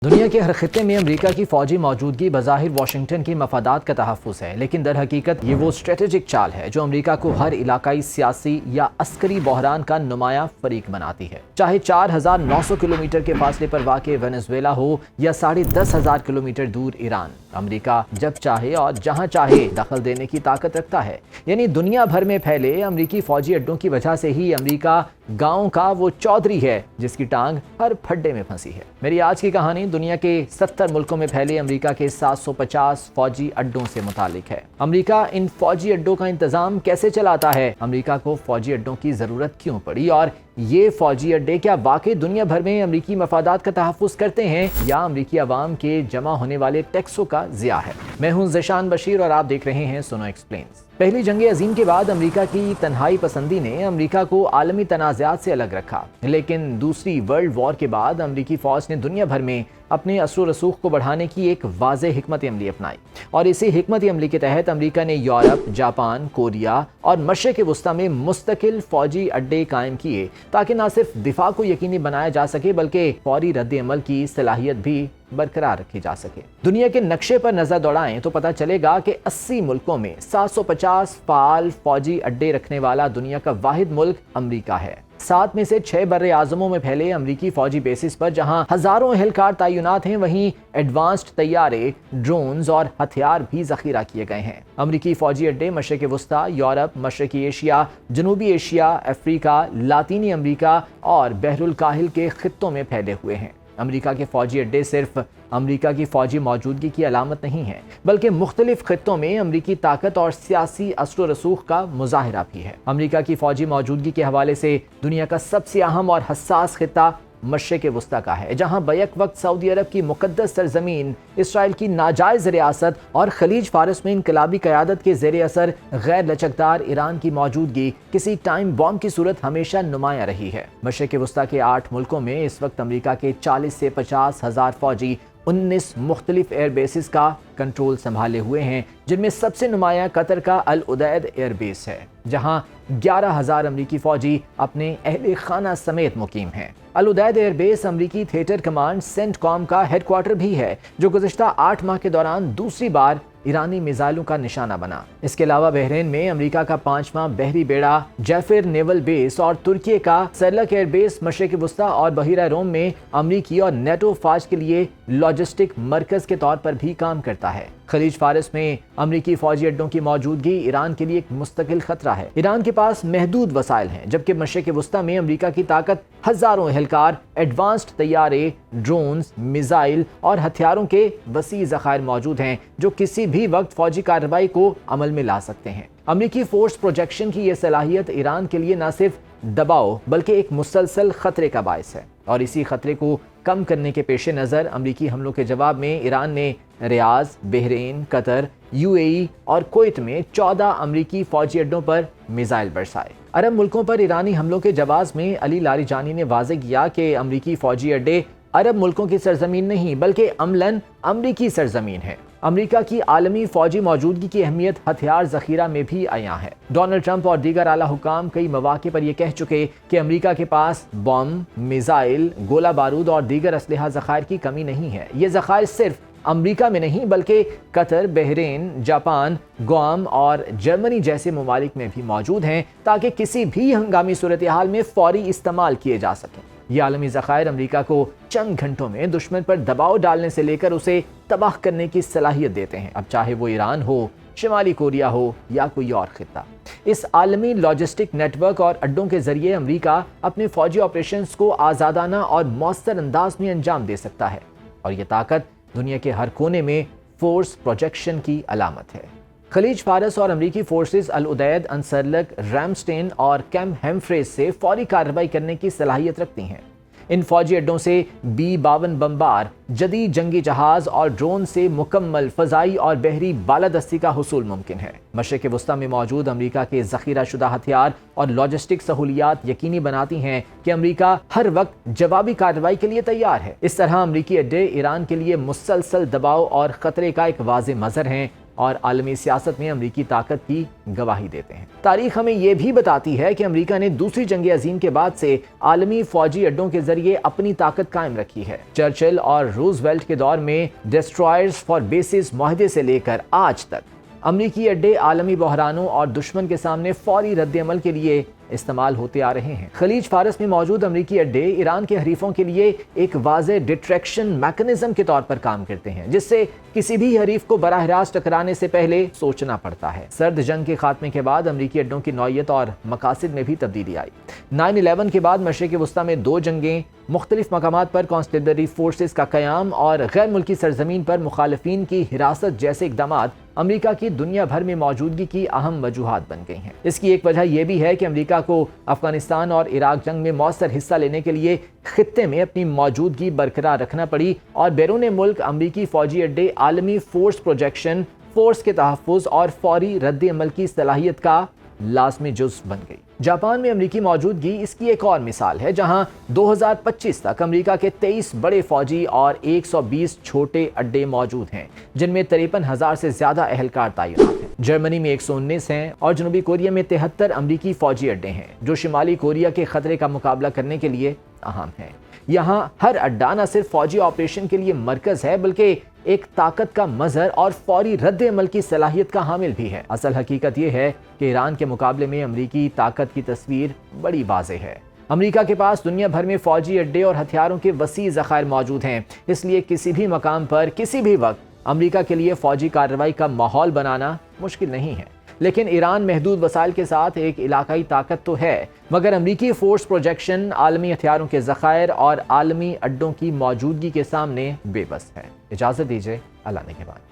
دنیا کے ہر خطے میں امریکہ کی فوجی موجودگی بظاہر واشنگٹن کی مفادات کا تحفظ ہے، لیکن در حقیقت یہ وہ اسٹریٹجک چال ہے جو امریکہ کو ہر علاقائی سیاسی یا عسکری بحران کا نمایاں فریق بناتی ہے۔ چاہے 4900 کلومیٹر کے فاصلے پر واقع وینزویلا ہو یا 10,500 کلومیٹر دور ایران، امریکہ جب چاہے اور جہاں چاہے دخل دینے کی طاقت رکھتا ہے۔ یعنی دنیا بھر میں پھیلے امریکی فوجی اڈوں کی وجہ سے ہی امریکہ گاؤں کا وہ چودھری ہے جس کی ٹانگ ہر پھڈے میں پھنسی ہے۔ میری آج کی کہانی دنیا کے 70 ملکوں میں پھیلے امریکہ کے 750 فوجی اڈوں سے متعلق ہے۔ امریکہ ان فوجی اڈوں کا انتظام کیسے چلاتا ہے؟ امریکہ کو فوجی اڈوں کی ضرورت کیوں پڑی؟ اور یہ فوجی اڈے کیا واقعی دنیا بھر میں امریکی مفادات کا تحفظ کرتے ہیں یا امریکی عوام کے جمع ہونے والے ٹیکسوں کا ضیاع ہے؟ میں ہوں ذیشان بشیر اور آپ دیکھ رہے ہیں سنو ایکسپلینز۔ پہلی جنگ عظیم کے بعد امریکہ کی تنہائی پسندی نے امریکہ کو عالمی تنازعات سے الگ رکھا، لیکن دوسری ورلڈ وار کے بعد امریکی فوج نے دنیا بھر میں اپنے اثر و رسوخ کو بڑھانے کی ایک واضح حکمت عملی اپنائی، اور اسی حکمت عملی کے تحت امریکہ نے یورپ، جاپان، کوریا اور مشرق وسطیٰ میں مستقل فوجی اڈے قائم کیے تاکہ نہ صرف دفاع کو یقینی بنایا جا سکے بلکہ فوری رد عمل کی صلاحیت بھی برقرار رکھی جا سکے۔ دنیا کے نقشے پر نظر دوڑائیں تو پتہ چلے گا کہ 80 ملکوں میں 750 فعال فوجی اڈے رکھنے والا دنیا کا واحد ملک امریکہ ہے۔ 7 میں سے 6 بر اعظموں میں پھیلے امریکی فوجی بیسز پر جہاں ہزاروں اہلکار تعینات ہیں، وہیں ایڈوانسڈ طیارے، ڈرونز اور ہتھیار بھی ذخیرہ کیے گئے ہیں۔ امریکی فوجی اڈے مشرق وسطیٰ، یورپ، مشرقی ایشیا، جنوبی ایشیا، افریقہ، لاطینی امریکہ اور بحر الکاہل کے خطوں میں پھیلے ہوئے ہیں۔ امریکہ کے فوجی اڈے صرف امریکہ کی فوجی موجودگی کی علامت نہیں ہیں بلکہ مختلف خطوں میں امریکی طاقت اور سیاسی اثر و رسوخ کا مظاہرہ بھی ہے۔ امریکہ کی فوجی موجودگی کے حوالے سے دنیا کا سب سے اہم اور حساس خطہ مشرق وسطیٰ کا ہے، جہاں بیک وقت سعودی عرب کی مقدس سرزمین، اسرائیل کی ناجائز ریاست اور خلیج فارس میں انقلابی قیادت کے زیر اثر غیر لچکدار ایران کی موجودگی کسی ٹائم بم کی صورت ہمیشہ نمایاں رہی ہے۔ مشرق وسطیٰ کے 8 ملکوں میں اس وقت امریکہ کے 40 سے 50 ہزار فوجی 19 مختلف ایئر بیسز کا کنٹرول سنبھالے ہوئے ہیں، جن میں سب سے نمایاں قطر کا العدید ایئر بیس ہے، جہاں 11,000 امریکی فوجی اپنے اہل خانہ سمیت مقیم ہیں۔ العدید ایئر بیس امریکی تھیٹر کمانڈ سینٹ کام کا ہیڈ کوارٹر بھی ہے، جو گزشتہ 8 ماہ کے دوران دوسری بار ایرانی میزائلوں کا نشانہ بنا۔ اس کے علاوہ بحرین میں امریکہ کا 5واں بحری بیڑا جیفر نیول بیس اور ترکی کا سرلک ایئر بیس مشرق وسطیٰ اور بحیرہ روم میں امریکی اور نیٹو فوج کے لیے لاجسٹک مرکز کے طور پر بھی کام کرتا ہے۔ خلیج فارس میں امریکی فوجی اڈوں کی موجودگی ایران کے لیے ایک مستقل خطرہ ہے۔ ایران کے پاس محدود وسائل ہیں، جبکہ مشرق وسطیٰ میں امریکہ کی طاقت ہزاروں اہلکار، ایڈوانسڈ طیارے، ڈرونز، میزائل اور ہتھیاروں کے وسیع ذخائر موجود ہیں جو کسی بھی وقت فوجی کارروائی کو عمل میں لا سکتے ہیں۔ امریکی فورس پروجیکشن کی یہ صلاحیت ایران کے لیے نہ صرف دباؤ بلکہ ایک مسلسل خطرے کا باعث ہے، اور اسی خطرے کو کم کرنے کے پیش نظر امریکی حملوں کے جواب میں ایران نے ریاض، بحرین، قطر، UAE اور کویت میں 14 امریکی فوجی اڈوں پر میزائل برسائے۔ عرب ملکوں پر ایرانی حملوں کے جواز میں علی لاریجانی نے واضح کیا کہ امریکی فوجی اڈے عرب ملکوں کی سرزمین نہیں بلکہ عملاً امریکی سرزمین ہے۔ امریکہ کی عالمی فوجی موجودگی کی اہمیت ہتھیار ذخیرہ میں بھی عیاں ہے۔ ڈونلڈ ٹرمپ اور دیگر اعلیٰ حکام کئی مواقع پر یہ کہہ چکے کہ امریکہ کے پاس بم، میزائل، گولہ بارود اور دیگر اسلحہ ذخائر کی کمی نہیں ہے۔ یہ ذخائر صرف امریکہ میں نہیں بلکہ قطر، بحرین، جاپان، گوام اور جرمنی جیسے ممالک میں بھی موجود ہیں تاکہ کسی بھی ہنگامی صورتحال میں فوری استعمال کیے جا سکیں۔ یہ عالمی ذخائر امریکہ کو چند گھنٹوں میں دشمن پر دباؤ ڈالنے سے لے کر اسے تباہ کرنے کی صلاحیت دیتے ہیں، اب چاہے وہ ایران ہو، شمالی کوریا ہو یا کوئی اور خطہ۔ اس عالمی لاجسٹک نیٹ ورک اور اڈوں کے ذریعے امریکہ اپنے فوجی آپریشنز کو آزادانہ اور مؤثر انداز میں انجام دے سکتا ہے، اور یہ طاقت دنیا کے ہر کونے میں فورس پروجیکشن کی علامت ہے۔ خلیج فارس اور امریکی فورسز العدید، انسرلک، ریمسٹین اور کیمپ ہیمفریز سے فوری کارروائی کرنے کی صلاحیت رکھتی ہیں۔ ان فوجی اڈوں سے B-52 بمبار، جدید جنگی جہاز اور ڈرون سے مکمل فضائی اور بحری بالادستی کا حصول ممکن ہے۔ مشرق وسطیٰ میں موجود امریکہ کے ذخیرہ شدہ ہتھیار اور لاجسٹک سہولیات یقینی بناتی ہیں کہ امریکہ ہر وقت جوابی کارروائی کے لیے تیار ہے۔ اس طرح امریکی اڈے ایران کے لیے مسلسل دباؤ اور خطرے کا ایک واضح مظہر ہیں، اور عالمی سیاست میں امریکی طاقت کی گواہی دیتے ہیں۔ تاریخ ہمیں یہ بھی بتاتی ہے کہ امریکہ نے دوسری جنگ عظیم کے بعد سے عالمی فوجی اڈوں کے ذریعے اپنی طاقت قائم رکھی ہے۔ چرچل اور روزویلٹ کے دور میں ڈسٹرائرز فار بیسز معاہدے سے لے کر آج تک امریکی اڈے عالمی بحرانوں اور دشمن کے سامنے فوری رد عمل کے لیے استعمال ہوتے آ رہے ہیں۔ خلیج فارس میں موجود امریکی اڈے ایران کے حریفوں کے لیے ایک واضح ڈٹریکشن میکنزم کے طور پر کام کرتے ہیں، جس سے کسی بھی حریف کو براہ راست ٹکرانے سے پہلے سوچنا پڑتا ہے۔ سرد جنگ کے خاتمے کے بعد امریکی اڈوں کی نوعیت اور مقاصد میں بھی تبدیلی آئی۔ 9/11 کے بعد مشرق وسطیٰ میں 2 جنگیں، مختلف مقامات پر کانسٹیبلری فورسز کا قیام اور غیر ملکی سرزمین پر مخالفین کی حراست جیسے اقدامات امریکہ کی دنیا بھر میں موجودگی کی اہم وجوہات بن گئی ہیں۔ اس کی ایک وجہ یہ بھی ہے کہ امریکہ کو افغانستان اور عراق جنگ میں مؤثر حصہ لینے کے لیے خطے میں اپنی موجودگی برقرار رکھنا پڑی اور بیرون ملک امریکی فوجی اڈے عالمی فورس پروجیکشن، فورس کے تحفظ اور فوری رد عمل کی صلاحیت کا لازمی جزو بن گئی۔ جاپان میں امریکی موجودگی اس کی ایک اور مثال ہے، جہاں 2025 تک امریکہ کے 23 بڑے فوجی اور 120 چھوٹے اڈے موجود ہیں، جن میں 53,000 سے زیادہ اہلکار تعینات ہیں۔ جرمنی میں 119 ہیں اور جنوبی کوریا میں 73 امریکی فوجی اڈے ہیں، جو شمالی کوریا کے خطرے کا مقابلہ کرنے کے لیے اہم ہیں۔ یہاں ہر اڈا نہ صرف فوجی آپریشن کے لیے مرکز ہے، بلکہ ایک طاقت کا مظہر اور فوری رد عمل کی صلاحیت کا حامل بھی ہے۔ اصل حقیقت یہ ہے کہ ایران کے مقابلے میں امریکی طاقت کی تصویر بڑی واضح ہے۔ امریکہ کے پاس دنیا بھر میں فوجی اڈے اور ہتھیاروں کے وسیع ذخائر موجود ہیں، اس لیے کسی بھی مقام پر کسی بھی وقت امریکہ کے لیے فوجی کارروائی کا ماحول بنانا مشکل نہیں ہے۔ لیکن ایران محدود وسائل کے ساتھ ایک علاقائی طاقت تو ہے، مگر امریکی فورس پروجیکشن، عالمی ہتھیاروں کے ذخائر اور عالمی اڈوں کی موجودگی کے سامنے بے بس ہے۔ اجازت دیجیے، اللہ نگہبان۔